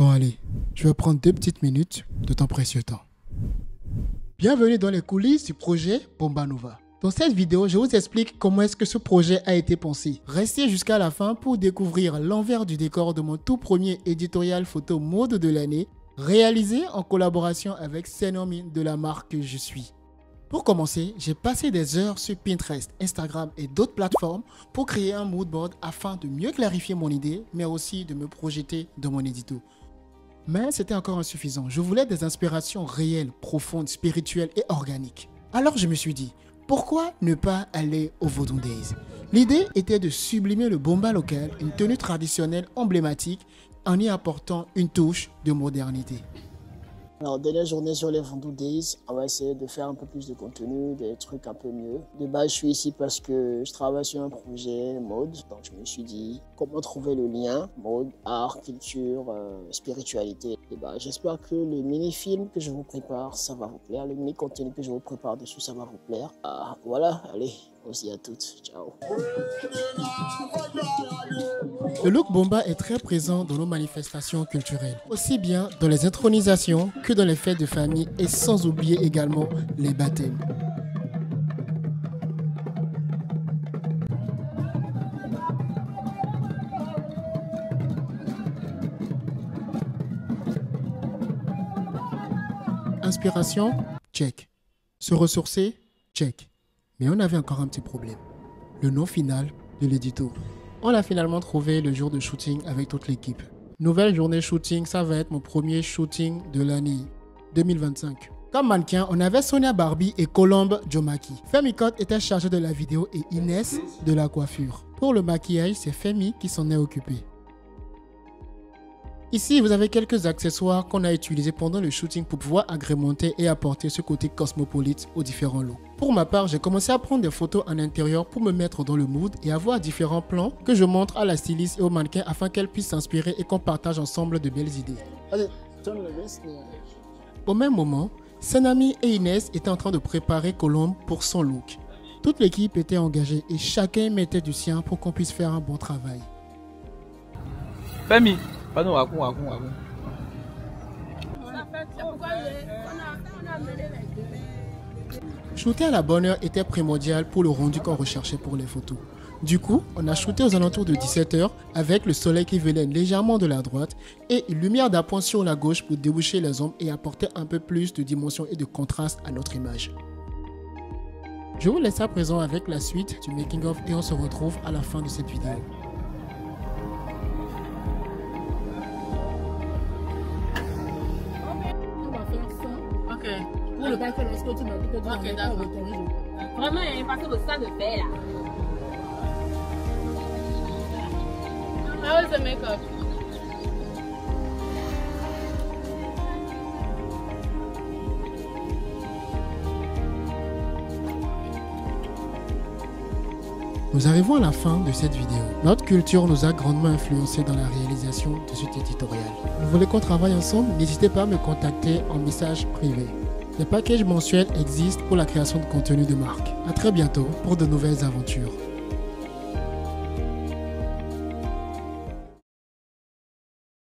Bon allez, je vais prendre 2 petites minutes de ton précieux temps. Bienvenue dans les coulisses du projet Bomba Nova. Dans cette vidéo, je vous explique comment est-ce que ce projet a été pensé. Restez jusqu'à la fin pour découvrir l'envers du décor de mon tout premier éditorial photo mode de l'année, réalisé en collaboration avec Senomi de la marque Je Suis. Pour commencer, j'ai passé des heures sur Pinterest, Instagram et d'autres plateformes pour créer un mood board afin de mieux clarifier mon idée, mais aussi de me projeter dans mon édito. Mais c'était encore insuffisant. Je voulais des inspirations réelles, profondes, spirituelles et organiques. Alors je me suis dit, pourquoi ne pas aller au Vodou Days? L'idée était de sublimer le bomba local, une tenue traditionnelle emblématique, en y apportant une touche de modernité. Alors, dernière journée sur les Vodou Days, on va essayer de faire un peu plus de contenu, des trucs un peu mieux. De base, je suis ici parce que je travaille sur un projet mode, donc je me suis dit comment trouver le lien mode, art, culture, spiritualité. Et bah, j'espère que le mini-film que je vous prépare, ça va vous plaire. Le mini-contenu que je vous prépare dessus, ça va vous plaire. Voilà, allez, on se dit à toutes. Ciao. Le look bomba est très présent dans nos manifestations culturelles, aussi bien dans les intronisations que dans les fêtes de famille et sans oublier également les baptêmes. Inspiration, check. Se ressourcer, check. Mais on avait encore un petit problème. Le nom final de l'édito. On l'a finalement trouvé le jour de shooting avec toute l'équipe. Nouvelle journée shooting, ça va être mon premier shooting de l'année 2025. Comme mannequin, on avait Sonia Barbie et Colombe Jomaki. Femi Kot était chargé de la vidéo et Inès de la coiffure. Pour le maquillage, c'est Femi qui s'en est occupé. Ici, vous avez quelques accessoires qu'on a utilisés pendant le shooting pour pouvoir agrémenter et apporter ce côté cosmopolite aux différents looks. Pour ma part, j'ai commencé à prendre des photos en intérieur pour me mettre dans le mood et avoir différents plans que je montre à la styliste et au mannequin afin qu'elle puisse s'inspirer et qu'on partage ensemble de belles idées. Au même moment, Senami et Inès étaient en train de préparer Colombe pour son look. Toute l'équipe était engagée et chacun mettait du sien pour qu'on puisse faire un bon travail. Femi. Shooter à la bonne heure était primordial pour le rendu qu'on recherchait pour les photos. Du coup, on a shooté aux alentours de 17 h avec le soleil qui venait légèrement de la droite et une lumière d'appoint sur la gauche pour déboucher les ombres et apporter un peu plus de dimension et de contraste à notre image. Je vous laisse à présent avec la suite du making of et on se retrouve à la fin de cette vidéo. Pour ne pas faire lorsque tu m'as dit que tu m'avais pas retourné, je vraiment, il y a parce que le sang de fait là. How is the makeup? Nous arrivons à la fin de cette vidéo. Notre culture nous a grandement influencé dans la réalisation de cet éditorial. Vous voulez qu'on travaille ensemble? N'hésitez pas à me contacter en message privé. Des packages mensuels existent pour la création de contenu de marque. À très bientôt pour de nouvelles aventures.